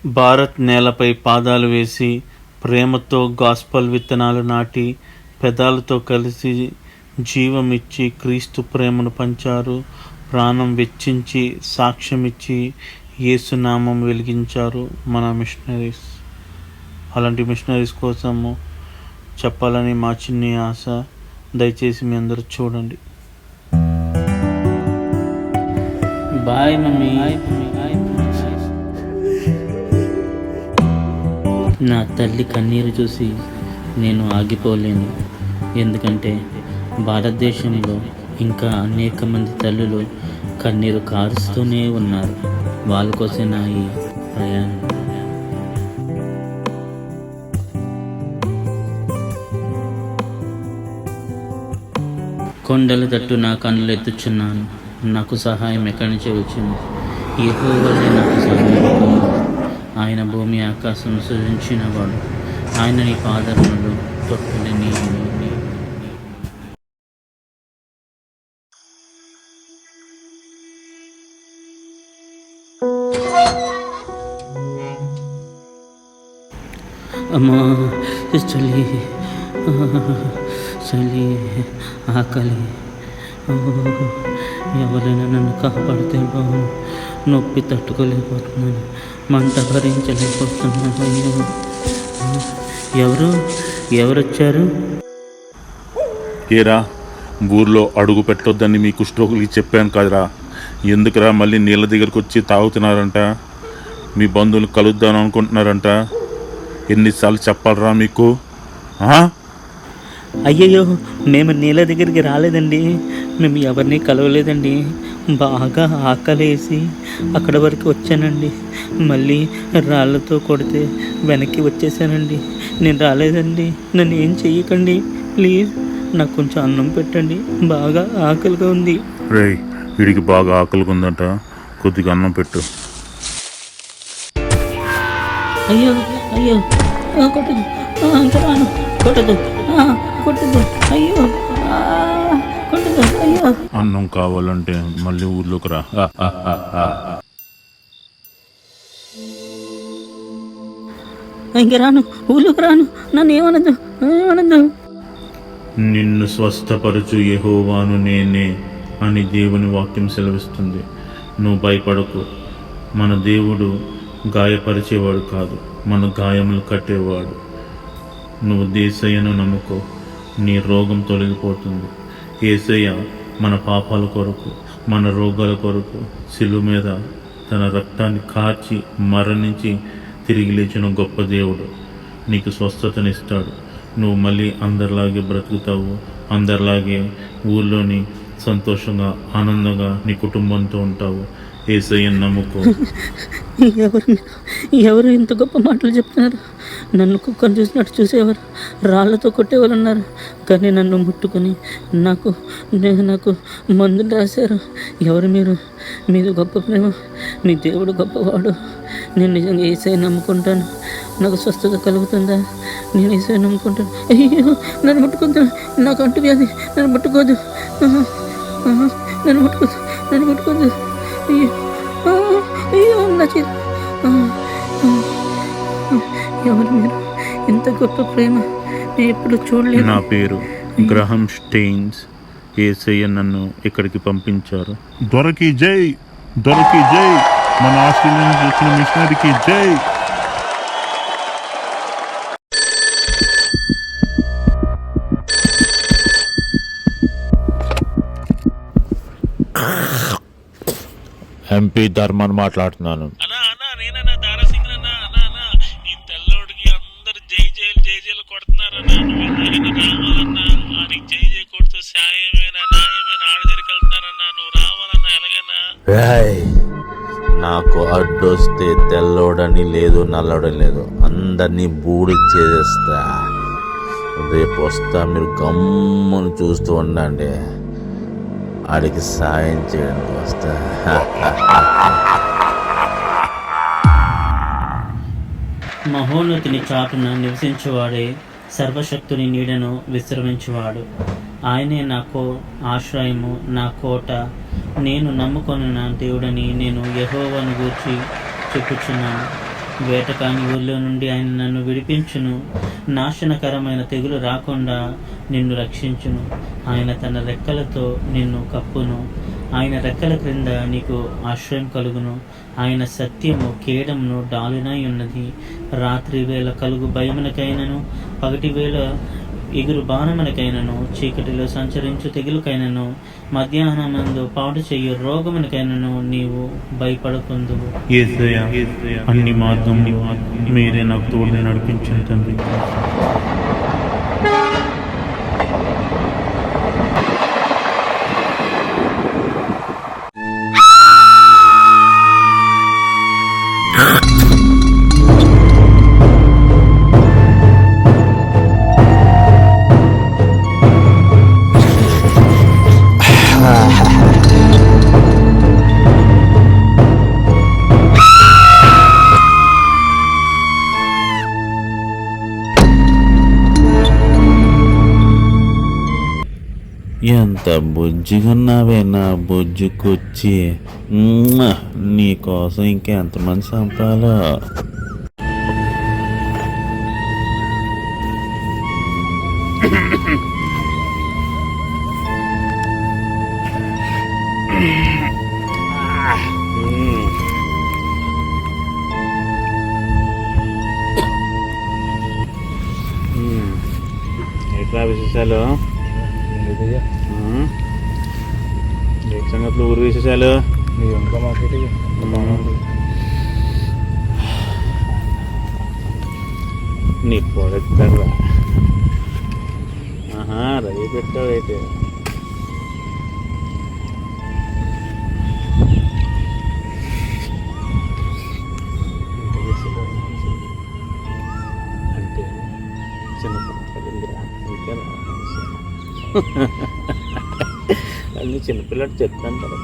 భారత్ నేలపై పాదాలు వేసి ప్రేమతో గాస్పల్ విత్తనాలు నాటి పెదాలతో కలిసి జీవమిచ్చి క్రీస్తు ప్రేమను పంచారు. ప్రాణం వెచ్చించి సాక్ష్యమిచ్చి యేసునామం వెలిగించారు మన మిషనరీస్. అలాంటి మిషనరీస్ కోసము చెప్పాలని మా చిన్ని ఆశ. దయచేసి మీ అందరూ చూడండి. Bye mummy. నా తల్లి కన్నీరు చూసి నేను ఆగిపోలేను. ఎందుకంటే భారతదేశంలో ఇంకా అనేక మంది తల్లులు కన్నీరు కారుస్తూనే ఉన్నారు. వాళ్ళ కోసం నా ఈ ప్రయాణం. కొండల తట్టు నా కన్నులు ఎత్తుచున్నాను. నాకు సహాయం ఎక్కడి నుంచి వచ్చింది? యెహోవాయే నాకు సహాయం. ఆయన భూమి ఆకాశం సృజించినవాడు. ఆయన నీ పాదములు తొట్టులని. అమ్మా చలి చలి ఆకలి. ఎవరైనా నన్ను కాపాడితే బాగుంది. నొప్పి తట్టుకోలేకపోతున్నాను. మంట భరించలేకపోతున్నాను. అయ్యో, ఎవరొచ్చారు? ఏరా, ఊర్లో అడుగు పెట్టొద్దని మీ కుష్ఠరోగులకి చెప్పాను కదరా. ఎందుకురా మళ్ళీ నీళ్ళ దగ్గరకు వచ్చి తాగుతున్నారంట? మీ బంధువులు కలుద్దాం అనుకుంటున్నారంట. ఎన్నిసార్లు చెప్పాలరా మీకు? అయ్యయ్యో, మేము నీళ్ళ దగ్గరికి రాలేదండి. మేము ఎవరిని కలవలేదండి. బాగా ఆకలేసి అక్కడ వరకు వచ్చానండి. మళ్ళీ రాళ్ళతో కొడితే వెనక్కి వచ్చేసానండి. నేను రాలేదండి. నన్ను ఏం చెయ్యకండి ప్లీజ్. నాకు కొంచెం అన్నం పెట్టండి. బాగా ఆకలిగా ఉంది. రేయ్, వీడికి బాగా ఆకలిగా ఉందంట. కొద్దిగా అన్నం పెట్టు. అయ్యో అయ్యో, కొట్టదు, ఇంకా రాను. కొట్టదు, కొట్టదు. అయ్యో, కొట్టదు. అయ్యో, అన్నం కావాలంటే మళ్ళీ ఊర్లోకి రా. ఇంక రాను, ఊళ్ళోకి రాను. నన్ను ఏమనద్దు. నిన్ను స్వస్థపరచు యెహోవాను నేనే అని దేవుని వాక్యం సెలవిస్తుంది. నువ్వు భయపడకు. మన దేవుడు గాయపరిచేవాడు కాదు, మన గాయములు కట్టేవాడు. నువ్వు యేసయ్యను నమ్ముకో, నీ రోగం తొలగిపోతుంది. యేసయ్య మన పాపాల కొరకు, మన రోగాల కొరకు శిలువ మీద తన రక్తాన్ని కార్చి మరణించి తిరిగి లేచిన గొప్ప దేవుడు. నీకు స్వస్థతనిస్తాడు. నువ్వు మళ్ళీ అందరిలాగే బ్రతుకుతావు. అందరిలాగే ఊళ్ళోని సంతోషంగా ఆనందంగా నీ కుటుంబంతో ఉంటావు. యేసయ్యను నమ్ముకో. ఎవరు ఇంత గొప్ప మాటలు చెప్తున్నారు? నన్ను కుక్కను చూసినట్టు చూసేవారు, రాళ్ళతో కొట్టేవారు ఉన్నారు. కానీ నన్ను ముట్టుకొని నాకు మందులు రాశారు. ఎవరు మీరు? మీది గొప్ప ప్రేమ. మీ దేవుడు గొప్పవాడు. నేను నిజంగా యేసయ్యను నమ్ముకుంటాను. నాకు స్వస్థత కలుగుతుందా? నేను యేసయ్యను నమ్ముకుంటాను. అయ్యో, నన్ను ముట్టుకుంటా. నాకు అంటు వ్యాధి. నన్ను ముట్టుకోదు. నన్ను ముట్టుకోదు. అయ్యో, నా చేతి. ఎవరు మీరు? ఇంత గొప్ప ప్రేమ నేను ఎప్పుడు చూడలేదు. నా పేరు గ్రహం స్టెయిన్స్. యేసయ్య నన్ను ఇక్కడికి పంపించారు. దొరకి జై, దొరకి జై. మన ఆస్ట్రేలియా నుంచి వచ్చిన మిషనరీకి జై. ఎంపీ ధర్మన్ మాట్లాడుతున్నాను. నాకు అడ్డొస్తే తెల్లోడని లేదు, నల్లోడని లేదు, అందరినీ బూడి చేసేస్తా. రేపు వస్తా, మీరు గమ్మును చూస్తూ ఉండండి. ఆడికి సాయం చేయడానికి వస్తా. మహోన్నతిని చాటున నివసించేవాడే సర్వశక్తుని నీడను విశ్రమించేవాడు. ఆయనే నాకు ఆశ్రయము, నా కోట, నేను నమ్ముకొనిన దేవుడని నేను యెహోవాను గూర్చి చెప్పుచున్నాను. వేటకాని ఊళ్ళో నుండి ఆయన నన్ను విడిపించును. నాశనకరమైన తెగులు రాకుండా నిన్ను రక్షించును. ఆయన తన రెక్కలతో నిన్ను కప్పును. ఆయన రెక్కల క్రింద నీకు ఆశ్రయం కలుగును. ఆయన సత్యము కేడమును డాలునై ఉన్నది. రాత్రి వేళ కలుగు భయమునకైనను, పగటి వేళ ఎగురు బాణమునకైనను, చీకటిలో సంచరించు తెగులుకైనను, మధ్యాహ్నమందు పాడు చెయ్యు రోగమునకైనను నీవు భయపడకుందువు. యేసయ్యా, అన్ని మార్గం మీరే నాకు తోడు నడిపించిన తండ్రి. ఎంత బుజ్జిగున్నావే నా బుజ్జుకొచ్చి. నీకోసం ఇంకెంతమంది చంపాలో. ఎట్లా విశేషాలు? సంగతులు ఊరు విశేషాలు? నీ పొడతారా? రవి పెట్టావు అయితే. అంటే చిన్నపిల్లరా అన్ని చిన్నపిల్లడు చెప్తాను కదా.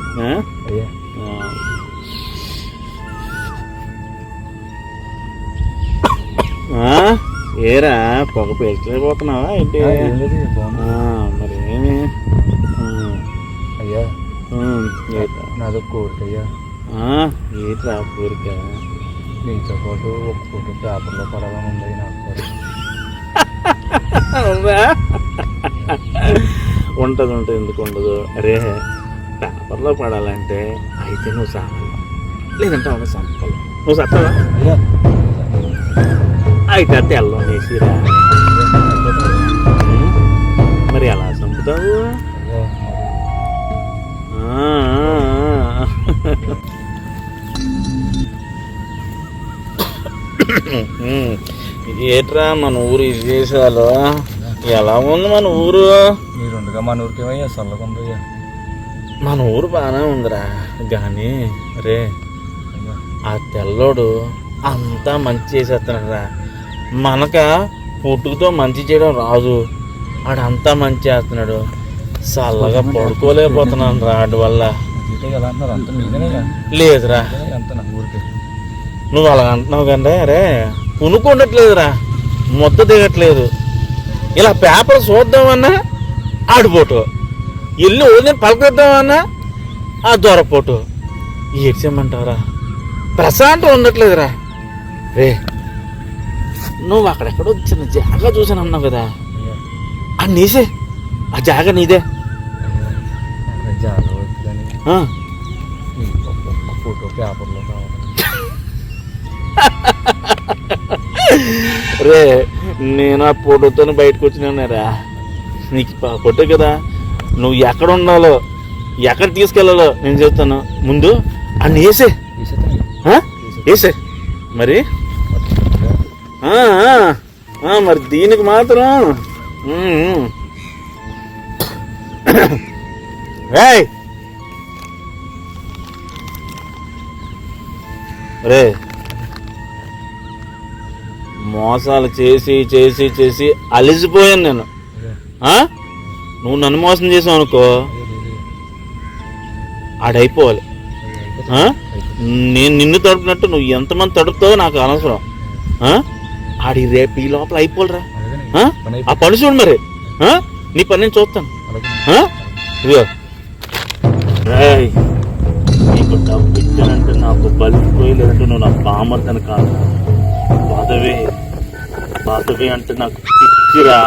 ఏరా పొగ పేల్చలేకపోతున్నావా ఏంటి? మరి ఏమి అయ్యా నాదో కోరిక అయ్యా. ఏంట్రా కోరిక? నీతో పాటు ఒక ఫోటో పేపర్లో పడాలని ఉంది నాకు కోరిక. ఉంటుంది ఉంటుంది, ఎందుకు ఉండదు? అరే పేపర్లో పడాలంటే అయితే నువ్వు సాగాలి, లేదంటే అవును చంపాలి. నువ్వు చట్టావా? అయితే తెల్లం వేసిరా. మరి ఎలా చంపుతావు? ఏట్రా మన ఊరు విశేషాలు? ఎలా ఉంది మన ఊరు? మీరుండగా మన ఊరికి ఏమయ్యా చల్లకుందయ్యా. మన ఊరు బాగానే ఉందిరా, కానీ రే ఆ తెల్లోడు అంతా మంచి చేసేస్తున్నాడు రా. మనక పుట్టుకతో మంచి చేయడం రాదు, ఆడంతా మంచి చేస్తున్నాడు. చల్లగా పడుకోలేకపోతున్నాను రా వాడి వల్ల. ఎలా అంటున్నారు? అంత మీదేనా? లేదురా, ఎంత నా ఊరికి నువ్వు అలా అంటున్నావు కానీ రే పునుకుండట్లేదురా, మొత్త దిగట్లేదు. ఇలా పేపర్ చూద్దామన్నా ఆడిపోటు, ఇల్లు వదిలి పలకొద్దామన్నా ఆ దొరపోటు. ఏడ్చేయమంటావురా? ప్రశాంతం ఉండట్లేదురా. రే నువ్వు అక్కడెక్కడో చిన్న జాగా చూసాను అన్నావు కదా, అది నీసే, ఆ జాగా నీదే. జాగా వద్దని ఫోటో పేపర్లో కావాలి. రే నేను ఆ ఫోటోతో బయటకు వచ్చినారా. నీకు ఫోటో కదా, నువ్వు ఎక్కడ ఉండాలో ఎక్కడ తీసుకెళ్ళాలో నేను చెప్తాను. ముందు అన్ని వేసే వేసే మరి మరి దీనికి మాత్రం రే మోసాలు చేసి చేసి చేసి అలిసిపోయాను నేను. నువ్వు నన్ను మోసం చేసావు అనుకో, ఆడైపోవాలి. నేను నిన్ను తడుపునట్టు నువ్వు ఎంతమంది తడుపుతావో నాకు అనవసరం. ఆడి రేపు ఈ లోపల అయిపోలరా. ఆ పని చూడు మరి, నీ పని నేను చూస్తాను. ఇదిగో నీకు డబ్బు ఇచ్చానంటే నాకు బలిపోయి, లేదంటే నువ్వు నా బామర్దని కాదు. పదవి అంటే నాకు పిచ్చిరా.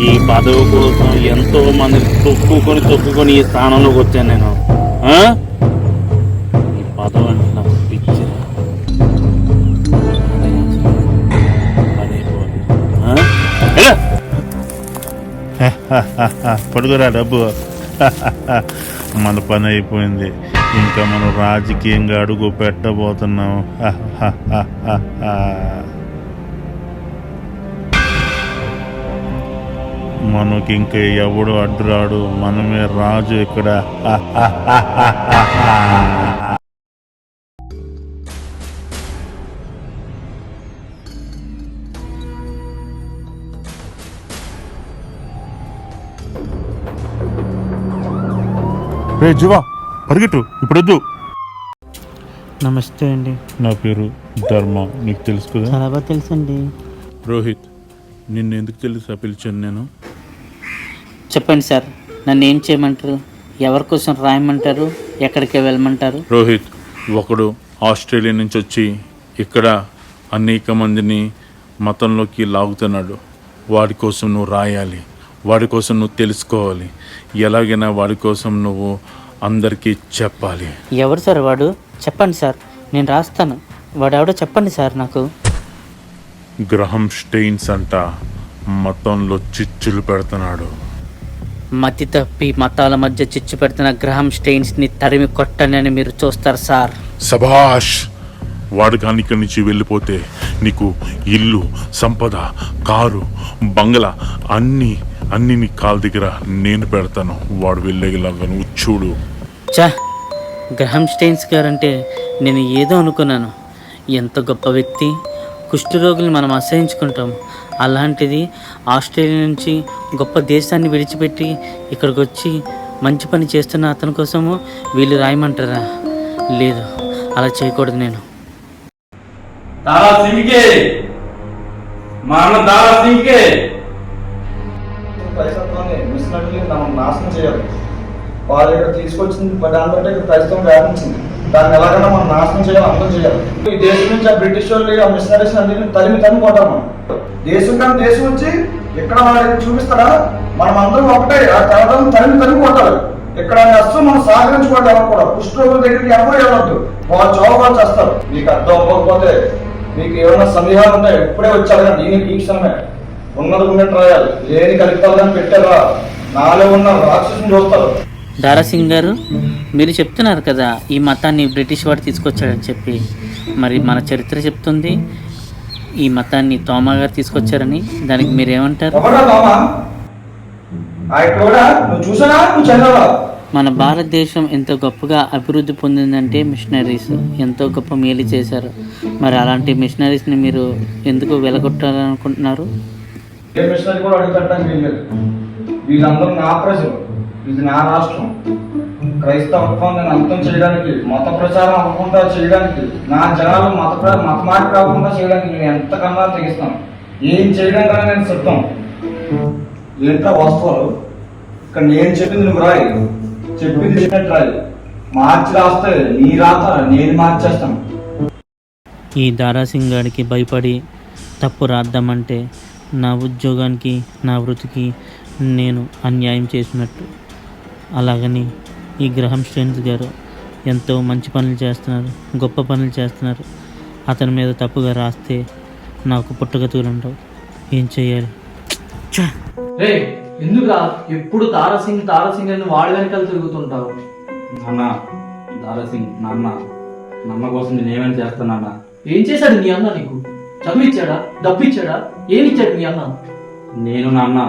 ఈ పదవి కోసం ఎంతో మంది తొక్కుకొని ఈ స్థానంలోకి వచ్చాను నేను. ఈ పదవి అంటే నాకు పిచ్చిరా. పడుకురా డబ్బు. మన పని అయిపోయింది, ఇంకా మనం రాజకీయంగా అడుగు పెట్టబోతున్నాం. మనకి ఇంకా ఎవడు అడ్డురాడు, మనమే రాజు ఇక్కడ. రే జీవా, పరిగెట్టు, ఇప్పుడొద్దు. నమస్తే అండి. నా పేరు ధర్మ, నీకు తెలుసు కదా? చాలా బాగా తెలుసండి. రోహిత్, నిన్ను ఎందుకు తెలుసా పిలిచాను నేను? చెప్పండి సార్, నన్ను ఏం చేయమంటారు? ఎవరి కోసం రాయమంటారు? ఎక్కడికి వెళ్ళమంటారు? రోహిత్, ఒకడు ఆస్ట్రేలియా నుంచి వచ్చి ఇక్కడ అనేక మందిని మతంలోకి లాగుతున్నాడు. వాడి కోసం నువ్వు రాయాలి, వాడి కోసం నువ్వు తెలుసుకోవాలి, ఎలాగైనా వాడి కోసం నువ్వు అందరికీ చెప్పాలి. ఎవరు సార్ వాడు? చెప్పండి సార్, నేను రాస్తాను. వాడెవడో చెప్పండి సార్ నాకు. గ్రహం స్టెయిన్స్ అంట మతంలో చిచ్చులు పెడుతున్నాడు. మతి తప్పి మతాల మధ్య చిచ్చు పెడుతున్న గ్రహం స్టెయిన్స్ని తరిమి కొట్టనని మీరు చూస్తారు సార్. సభాష్! వాడు కానీ ఇక్కడి నుంచి వెళ్ళిపోతే నీకు ఇల్లు, సంపద, కారు, బంగ్లా అన్నీ నీ కాళ్ళ దగ్గర నేను పెడతాను. వాడు వెళ్ళేలాగా నువ్వు చూడు. చా, గ్రహం స్టెయిన్స్ గారంటే నేను ఏదో అనుకున్నాను. ఎంత గొప్ప వ్యక్తి. కుష్ఠరోగుల్ని మనం అసహించుకుంటాం, అలాంటిది ఆస్ట్రేలియా నుంచి గొప్ప దేశాన్ని విడిచిపెట్టి ఇక్కడికి వచ్చి మంచి పని చేస్తున్న అతని కోసము వీళ్ళు రాయమంటారా? లేదు, అలా చేయకూడదు. నేను దారా సింగ్కే, మా అన్న దారా సింగ్కే క్రైస్తవాన్ని మిషనరీని మనం నాశనం చేయాలి. వాళ్ళు ఇక్కడ తీసుకొచ్చింది దాన్ని బట్టి ఇక్కడ క్రైస్తవం వ్యాపించింది. దాన్ని ఎలాగైనా మనం నాశనం చేయాలి, అందరం చేయాలి. ఈ దేశం నుంచి ఆ బ్రిటిష్ వాళ్ళు ఆ మిషనరీస్ అన్ని తరిమి కొట్టారు. మనం దేశం కానీ దేశం వచ్చి ఇక్కడ వాళ్ళకి చూపిస్తారా? మనం అందరం ఒకటే ఆ తరగతి తరిమి కొట్టాలి. ఇక్కడ అస్సలు మనం సహకరించుకోవడం ఎవరు కూడా. కుష్ఠరోగుల దగ్గరికి ఎవరు వెళ్ళొద్దు, వాళ్ళు చౌకాలు చేస్తారు. మీకు అర్థం అవ్వకపోతే, మీకు ఏమైనా సందేహాలు ఉంటాయి, ఇప్పుడే వచ్చారు కానీ నేను ఈ క్షణమే ఉన్నది ఉన్నట్టు రాయాలి. లేని కలిపాలని పెట్టారా? నాలో ఉన్న రాక్షసుని చూస్తారు. దారాసింగ్ గారు, మీరు చెప్తున్నారు కదా ఈ మతాన్ని బ్రిటిష్ వాడు తీసుకొచ్చాడని చెప్పి. మరి మన చరిత్ర చెప్తుంది ఈ మతాన్ని తోమా గారు తీసుకొచ్చారని. దానికి మీరేమంటారు? నువ్వు చూసానా? నువ్వు చదివావా? మన భారతదేశం ఎంతో గొప్పగా అభివృద్ధి పొందిందంటే మిషనరీస్ ఎంతో గొప్ప మేలు చేశారు. మరి అలాంటి మిషనరీస్ని మీరు ఎందుకు వెలగొట్టాలనుకుంటున్నారు? ఏ మిషనరీ కూడా అడుగుపెట్టడానికి వీల్లేదు. వీళ్ళందరూ నా ప్రజలు, ఇది నా రాష్ట్రం. క్రైస్తవత్వాన్ని అంతం చేయడానికి, మత ప్రచారం అవ్వకుండా చేయడానికి, నా జనాలు మత మార్పు రాకుండా చేయడానికి నేను ఎంతకన్నా తెగిస్తాను. ఏం చేయడానికి నేను సిద్ధం. ఏంటో వాస్తవాలు ఇక్కడ నేను చెప్పింది నువ్వు రాయి, చెప్పింది చెప్పినట్టు రాయి. మార్చి రాస్తే నీ రాత నేను మార్చేస్తాను. ఈ దారాసింగ్ గారికి భయపడి తప్పు రాద్దామంటే నా ఉద్యోగానికి, నా వృత్తికి నేను అన్యాయం చేసినట్టు. అలాగని ఈ గ్రహం స్టెయిన్స్ గారు ఎంతో మంచి పనులు చేస్తున్నారు, గొప్ప పనులు చేస్తున్నారు. అతని మీద తప్పుగా రాస్తే నాకు పుట్టగతులుండవు. ఏం చేయాలి? రే, ఎందుకురా ఎప్పుడు తారాసింగ్ అని వాడి వెనకాల తిరుగుతుంటావు? నాన్న, దారాసింగ్ నాన్న కోసం నేను ఏమైనా చేస్తానన్నా. ఏం చేశాడు నీ అన్న నీకు? చదువు ఇచ్చాడా? డబ్బు ఇచ్చాడా? ఏమిచ్చాడు మీ అన్న? నేను నాన్న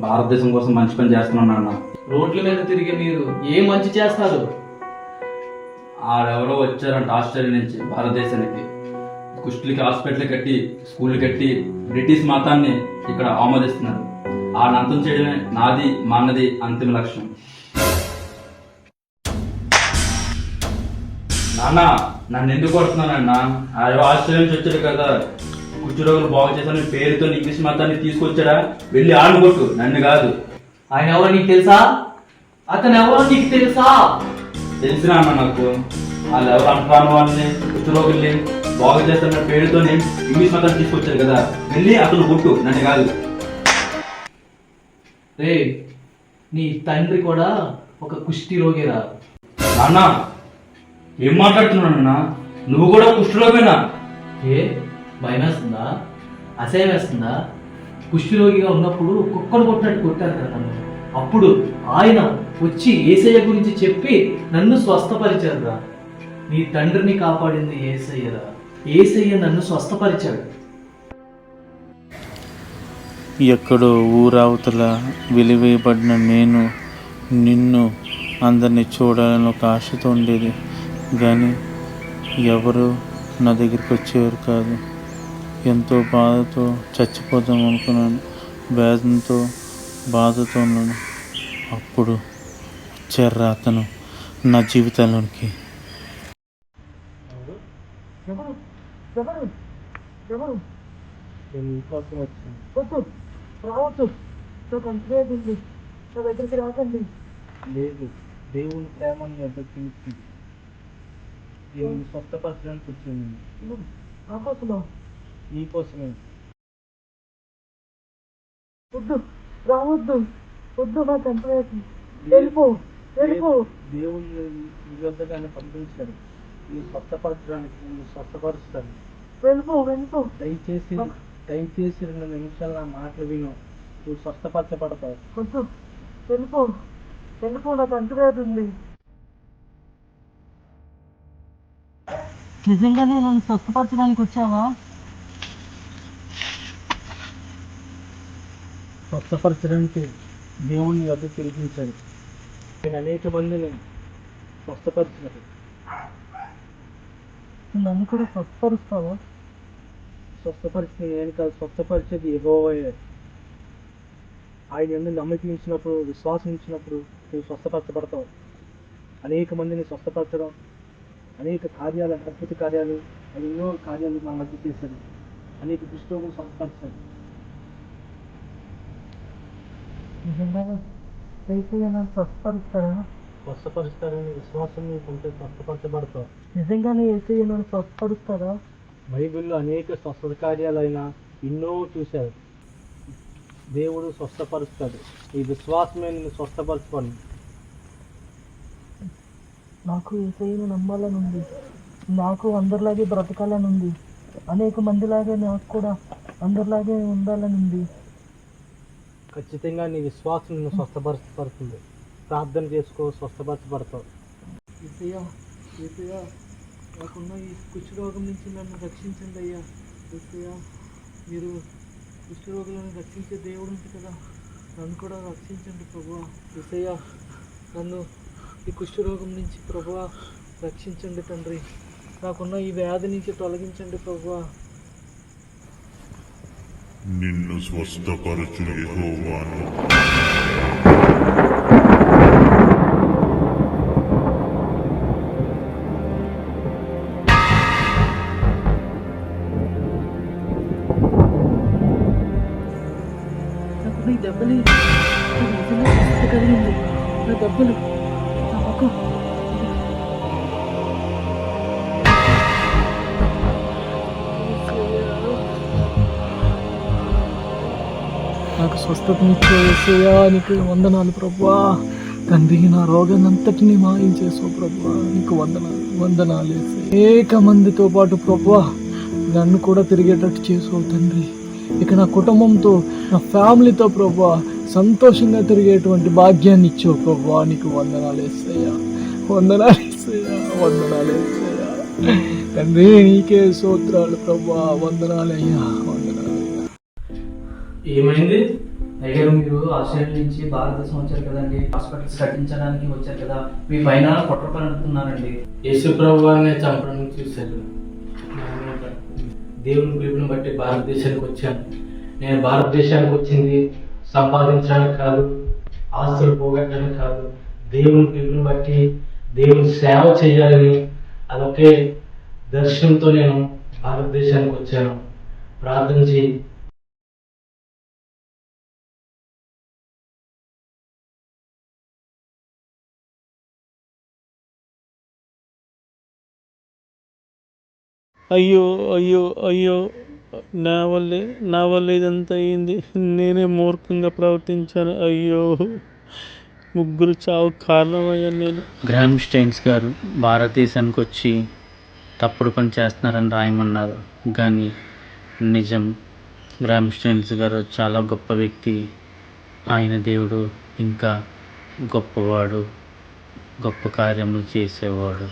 భారతదేశం కోసం మంచి పని చేస్తున్నాను నాన్న. రోడ్ల మీద తిరిగి మీరు ఏం మంచి చేస్తారు? ఆడెవరో వచ్చారంట ఆస్ట్రేలియా నుంచి భారతదేశానికి. కుష్ఠులకి హాస్పిటల్ కట్టి, స్కూల్ కట్టి బ్రిటిష్ మతాన్ని ఇక్కడ ఆమోదిస్తున్నారు. ఆ అంతం చేయడమే నాది, మా అన్నది అంతిమ లక్ష్యం. నాన్న, నన్ను ఎందుకు కొడుతున్నానన్నా? ఆస్ట్రేలియా నుంచి వచ్చాడు కదా, కుష్ఠరోగులు బాగు చేశాను పేరుతో ఇంగ్లీష్ మతాన్ని తీసుకొచ్చాడా? వెళ్ళి ఆడు కొట్టు, నన్ను కాదు. ఆయన ఎవరో నీకు తెలుసా? అతను ఎవరో నీకు తెలుసా? తెలిసిన అన్న నాకు. వాళ్ళు ఎవరు అంటున్నాను వాళ్ళని, కుష్ఠరోగుల్ని బాగు చేస్తున్న పేరుతోనే ఇంగ్లీష్ మతాన్ని తీసుకొచ్చారు కదా, వెళ్ళి అతను కొట్టు, నన్ను కాదు. రే, నీ తండ్రి కూడా ఒక కుష్టి రోగిరా. నాన్న ఏం మాట్లాడుతున్నావు నాన్న? నువ్వు కూడా కుష్ఠరోగేనా? ఏ భయం వేస్తుందా? అసహ్యం వేస్తుందా? కుష్ఠరోగిగా ఉన్నప్పుడు కుక్కను కొట్టినట్టు కొట్టారు కదా నన్ను. అప్పుడు ఆయన వచ్చి ఏసయ్య గురించి చెప్పి నన్ను స్వస్థపరిచారురా. నీ తండ్రిని కాపాడింది ఏసయ్యరా. ఏసయ్య నన్ను స్వస్థపరిచాడు. ఎక్కడో ఊరవతల వెలివేయబడిన నేను నిన్ను అందరినీ చూడాలని ఒక ఆశతో ఉండేది, కానీ ఎవరు నా దగ్గరికి వచ్చేవారు కాదు. ఎంతో బాధతో చచ్చిపోదాం అనుకున్నాను, వేదనతో బాధతో ఉన్నాను. అప్పుడు వచ్చారు అతను నా జీవితంలోనికి. లేదు, దేవుని ప్రేమను ఎదుర్కొంది. దేవుని స్వస్థపరచడానికి వచ్చింది. నీకోసమే. వద్దు, రావద్దు, వద్దు, నా చంపలేదు. వెళ్ళిపో, వెళ్ళిపో. దేవుని నీ వద్దగానే పంపించాడు నీ స్వస్థపరచడానికి. నేను స్వస్థపరుస్తాను. వెళ్ళిపో, వెళ్ళిపో. దయచేసి 2 నిమిషాలు నా మాటలు విను, నువ్వు స్వస్థపరచబడతావు. వద్దు, వెళ్ళిపో, వెళ్ళిపో, నాకు అంటువ్యాధి. నిజంగానే నన్ను స్వస్థపరచడానికి వచ్చావా? స్వస్థపరచడానికి దేవుని వద్ద పిలిపించాడు. నేను అనేక మందిని స్వస్థపరిచినది. నన్ను కూడా స్వస్థపరుస్తావా? స్వస్థపరిచింది నేను కాదు, స్వస్థపరిచేది యెహోవాయే. ఆయన యందు నమ్మకం ఉంచినప్పుడు, విశ్వాసం ఉంచినప్పుడు నువ్వు స్వస్థపరచబడతావు. అనేక మందిని స్వస్థపరచడం, అనేక కార్యాలు, అద్భుత కార్యాలు, ఎన్నో కార్యాలు మన మధ్య చేశాడు. అనేక దృష్టిలో స్వస్థపరిచాడు. స్వస్థపరుస్తారని విశ్వాసం నీకుంటే స్వస్థపరచబడతావు. నిజంగానే యేసయ్య నన్ను స్వస్థపరుస్తారా? బైబిల్లో అనేక స్వస్థత కార్యాలైన ఎన్నో చూశారు. దేవుడు స్వస్థపరుస్తాడు. ఈ విశ్వాసమే నిన్ను స్వస్థపరచుకోండి. నాకు యేసయ్యను నమ్మాలని ఉంది. నాకు అందరిలాగే బ్రతకాలని ఉంది. అనేక మందిలాగే నాకు కూడా అందరిలాగే ఉండాలని ఉంది. ఖచ్చితంగా నీ విశ్వాసం నిన్ను స్వస్థపరుస్తుంది. ప్రార్థన చేసుకో, స్వస్థపరచబడతావు. యేసయ్యా, యేసయ్యా, నాకున్న ఈ కుష్ఠరోగం నుంచి నన్ను రక్షించండి అయ్యా. యేసయ్యా, మీరు కుష్ఠరోగులను రక్షించే దేవుడు ఉంది కదా, నన్ను కూడా రక్షించండి ప్రభువా. యేసయ్యా, నన్ను ఈ కుష్ఠరోగం నుంచి ప్రభువా రక్షించండి తండ్రి. నాకున్న ఈ వ్యాధి నుంచి తొలగించండి ప్రభువా. నిన్ను స్వస్థపరచు యెహోవాను. నాకు ఈ దెబ్బలు కలిగింది. నా దెబ్బలు నాకు నాకు స్వస్థతనిచ్చే యేసయ్యా, నీకు వందనాలు ప్రభువా. తండ్రి, నా రోగాన్ని అంతటినీ మాయం చేసావు ప్రభువా, నీకు వందనాలు యేసయ్యా. అనేక మందితో పాటు ప్రభువా నన్ను కూడా తిరిగేటట్టు చేసావు తండ్రి. ఇక నా కుటుంబంతో, నా ఫ్యామిలీతో ప్రభువా సంతోషంగా తిరిగేటువంటి భాగ్యాన్ని ఇచ్చావు ప్రభువా, నీకు వందనాలు యేసయ్యా. వందనాలు యేసయ్యా, వందనాలు యేసయ్యా. తండ్రి, నీకే స్తోత్రాలు ప్రభువా. వందనాలయ్యా, వందనాలయ్యా. ఏమైంది అయ్యారు? మీరు ఆస్ట్రేలియా నుంచి భారతదేశం వచ్చారు కదండి, హాస్పిటల్స్ కట్టించడానికి వచ్చారు కదా, మీ పైన కుట్రపని అంటున్నారండి. యేసు ప్రభువాన్ని చంపడానికి చూశారు. దేవుని పిలుపుని బట్టి భారతదేశానికి వచ్చాను. నేను భారతదేశానికి వచ్చింది సంపాదించడానికి కాదు, ఆస్తులు పోగొట్టడానికి కాదు, దేవుని పిలుపుని బట్టి దేవుని సేవ చేయాలని అదొకే దర్శనంతో నేను భారతదేశానికి వచ్చాను. ప్రార్థన చేయి. అయ్యో అయ్యో అయ్యో నా వల్లే ఇదంతా అయింది. నేనే మూర్ఖంగా ప్రవర్తించాను. అయ్యో, ముగ్గురు చావు కారణమయ్యాను నేను. గ్రామ్ స్టెయిన్స్ గారు భారతదేశానికి వచ్చి తప్పుడు పని చేస్తున్నారని రాయమన్నారు, కానీ నిజం, గ్రామ్ స్టెయిన్స్ గారు చాలా గొప్ప వ్యక్తి. ఆయన దేవుడు ఇంకా గొప్పవాడు, గొప్ప కార్యములు చేసేవాడు.